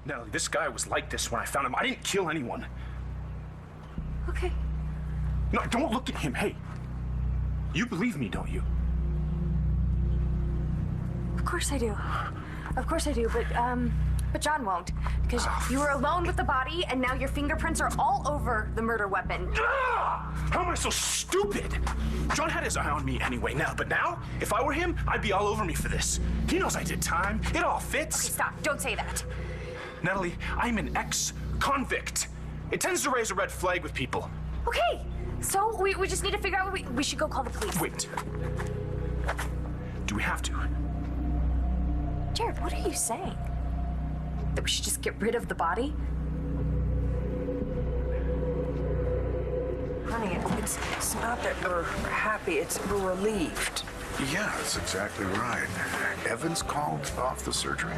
Nellie, this guy was like this when I found him. I didn't kill anyone. Okay. No, don't look at him. Hey, you believe me, don't you? Of course I do. Of course I do, but John won't. Because you were alone with the body, and now your fingerprints are all over the murder weapon. How am I so stupid? John had his eye on me anyway, but now, if I were him, I'd be all over me for this. He knows I did time. It all fits. Okay, stop. Don't say that. Natalie, I'm an ex-convict. It tends to raise a red flag with people. Okay, so we just need to figure out what we should go call the police. Wait. Do we have to? Jared, what are you saying? That we should just get rid of the body? Honey, it's not that we're happy, we're relieved. Yeah, that's exactly right. Evans called off the surgery.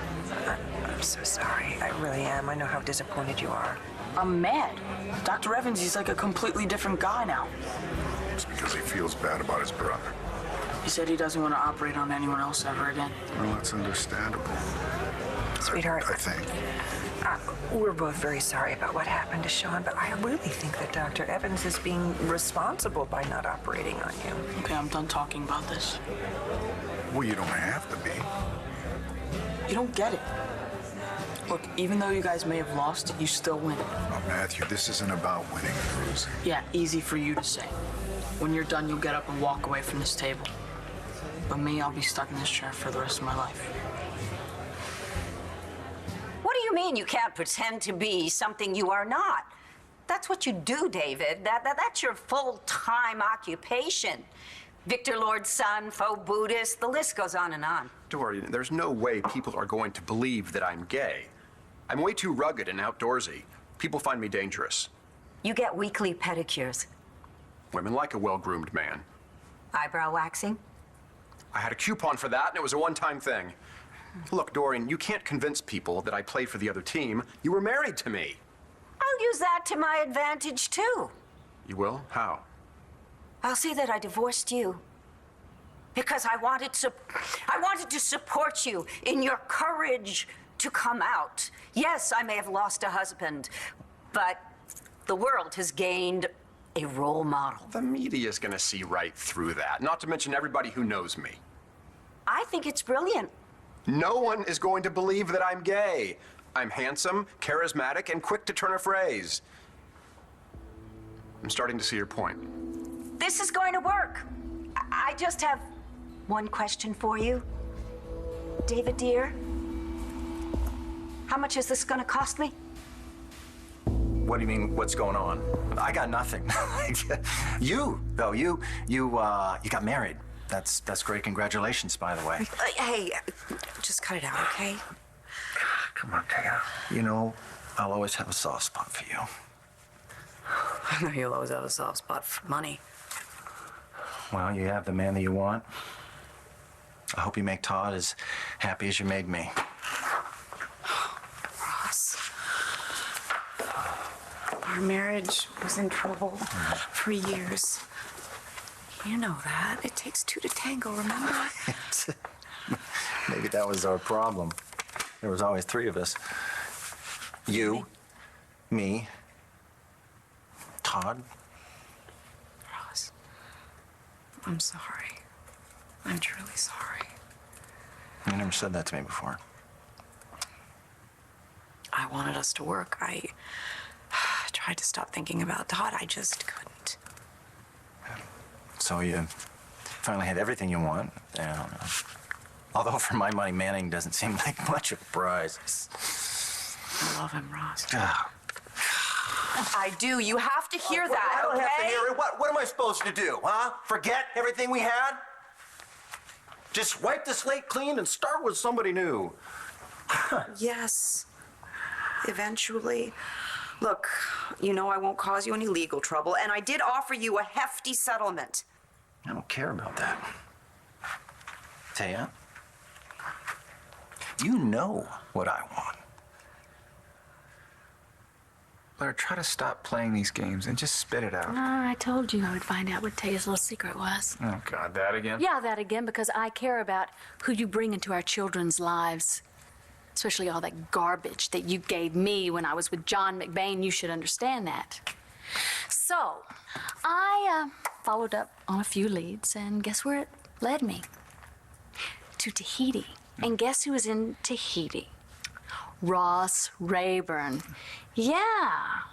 I'm so sorry. I really am. I know how disappointed you are. I'm mad. Dr. Evans, he's like a completely different guy now. It's because he feels bad about his brother. He said he doesn't want to operate on anyone else ever again. Well, that's understandable. Sweetheart, I think. We're both very sorry about what happened to Sean, but I really think that Dr. Evans is being responsible by not operating on you. Okay, I'm done talking about this. Well, you don't have to be. You don't get it. Look, even though you guys may have lost, you still win. Oh, Matthew, this isn't about winning and losing. Yeah, easy for you to say. When you're done, you'll get up and walk away from this table. But me, I'll be stuck in this chair for the rest of my life. What do you mean you can't pretend to be something you are not? That's what you do, David. That's your full-time occupation. Victor Lord's son, faux Buddhist, the list goes on and on. Dorian, there's no way people are going to believe that I'm gay. I'm way too rugged and outdoorsy. People find me dangerous. You get weekly pedicures. Women like a well-groomed man. Eyebrow waxing? I had a coupon for that, and it was a one-time thing. Look, Dorian, you can't convince people that I played for the other team. You were married to me. I'll use that to my advantage, too. You will? How? I'll say that I divorced you. Because I wanted to support you in your courage to come out. Yes, I may have lost a husband, but the world has gained a role model. The media's gonna see right through that, not to mention everybody who knows me. I think it's brilliant. No one is going to believe that I'm gay. I'm handsome, charismatic, and quick to turn a phrase. I'm starting to see your point. This is going to work. I just have one question for you. David, dear, how much is this going to cost me? What do you mean, what's going on? I got nothing. You got married. That's great. Congratulations, by the way. Hey, just cut it out, okay? Come on, Taya. You know, I'll always have a soft spot for you. I know you'll always have a soft spot for money. Well, you have the man that you want. I hope you make Todd as happy as you made me. Ross, our marriage was in trouble for years. You know that. It takes two to tango, remember? Maybe that was our problem. There was always three of us. You, me, Todd. Ross, I'm sorry. I'm truly sorry. You never said that to me before. I wanted us to work. I tried to stop thinking about Todd. I just couldn't. So you finally had everything you want. Although for my money, Manning doesn't seem like much of a prize. I love him, Ross. I do. You have to hear that, I don't okay? have to hear it. What am I supposed to do, huh? Forget everything we had? Just wipe the slate clean and start with somebody new. Yes, eventually. Look, you know I won't cause you any legal trouble, and I did offer you a hefty settlement. I don't care about that. Taya, you know what I want. Blair, try to stop playing these games and just spit it out. No, I told you I would find out what Taya's little secret was. Oh, God, that again? Yeah, that again, because I care about who you bring into our children's lives. Especially all that garbage that you gave me when I was with John McBain. You should understand that. So, I followed up on a few leads, and guess where it led me? To Tahiti. And guess who was in Tahiti? Ross Rayburn. Yeah,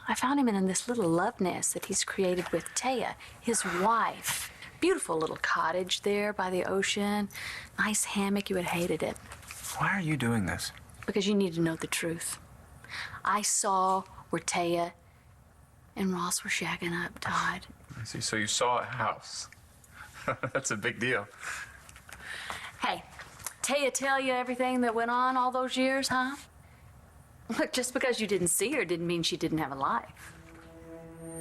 I found him in this little love nest that he's created with Taya, his wife. Beautiful little cottage there by the ocean. Nice hammock, you would have hated it. Why are you doing this? Because you need to know the truth. I saw where Taya and Ross were shagging up, Todd. I see, so you saw a house. That's a big deal. Hey, Taya tell you everything that went on all those years, huh? Look, just because you didn't see her didn't mean she didn't have a life.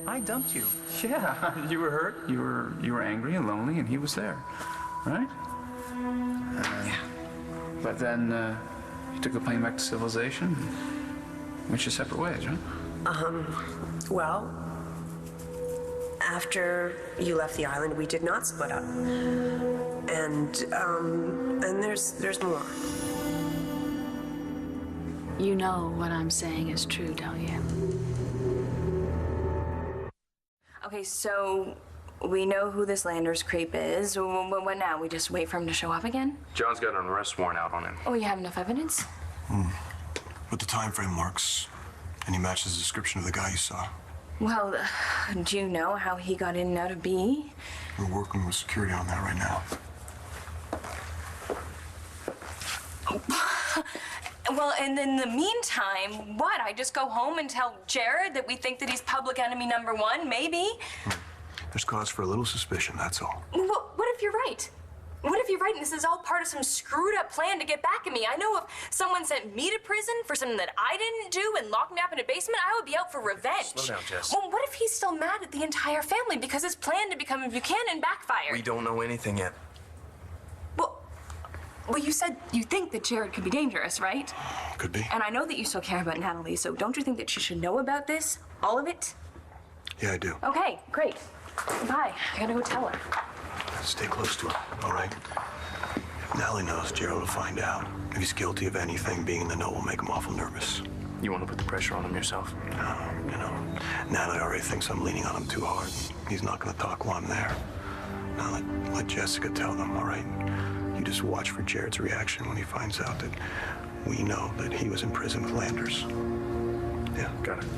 I dumped you. Yeah, you were hurt, you were angry and lonely, and he was there, right? Yeah. But then you took the plane back to civilization and went your separate ways, right? Well, after you left the island, we did not split up. And there's more. You know what I'm saying is true, don't you? Okay, so we know who this Landers creep is. What now? We just wait for him to show up again? John's got an arrest warrant out on him. Oh, you have enough evidence? But the time frame works, and he matches the description of the guy you saw. Well, do you know how he got in and out of B? We're working with security on that right now. Well, and in the meantime, what? I just go home and tell Jared that we think that he's public enemy #1, maybe? There's cause for a little suspicion, that's all. Well, what if you're right? What if you're right and this is all part of some screwed up plan to get back at me? I know if someone sent me to prison for something that I didn't do and locked me up in a basement, I would be out for revenge. Slow down, Jess. Well, what if he's still mad at the entire family because his plan to become a Buchanan backfired? We don't know anything yet. Well, you said you think that Jared could be dangerous, right? Could be. And I know that you still care about Natalie, so don't you think that she should know about this? All of it? Yeah, I do. Okay, great. Bye. I gotta go tell her. Stay close to her, all right? If Natalie knows, Jared will find out. If he's guilty of anything, being in the know will make him awful nervous. You want to put the pressure on him yourself? No, Natalie already thinks I'm leaning on him too hard. He's not gonna talk while I'm there. Now let Jessica tell them, all right? You just watch for Jared's reaction when he finds out that we know that he was in prison with Landers. Yeah, got it.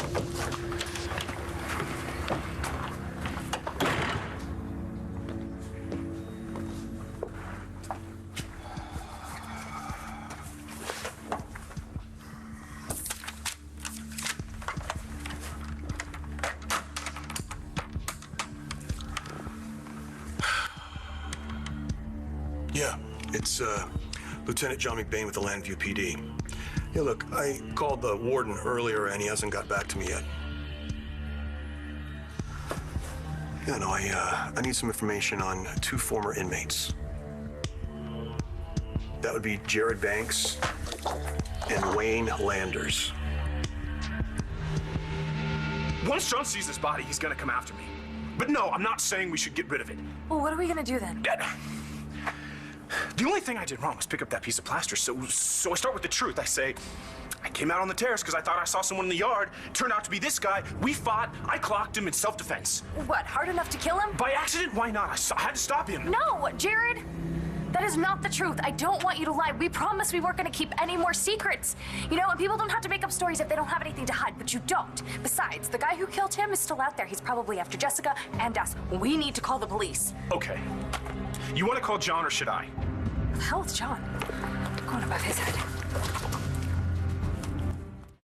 Yeah, it's Lieutenant John McBain with the Landview PD. Yeah, look, I called the warden earlier and he hasn't got back to me yet. Yeah, no, I need some information on 2 former inmates. That would be Jared Banks and Wayne Landers. Once John sees this body, he's gonna come after me. But no, I'm not saying we should get rid of it. Well, what are we gonna do then? The only thing I did wrong was pick up that piece of plaster, so I start with the truth. I say, I came out on the terrace because I thought I saw someone in the yard. Turned out to be this guy. We fought. I clocked him in self-defense. What, hard enough to kill him? By accident? Why not? I had to stop him. No, Jared! That is not the truth. I don't want you to lie. We promised we weren't gonna keep any more secrets. You know, and people don't have to make up stories if they don't have anything to hide, but you don't. Besides, the guy who killed him is still out there. He's probably after Jessica and us. We need to call the police. Okay. You want to call John or should I? What the hell is John? I'm going above his head.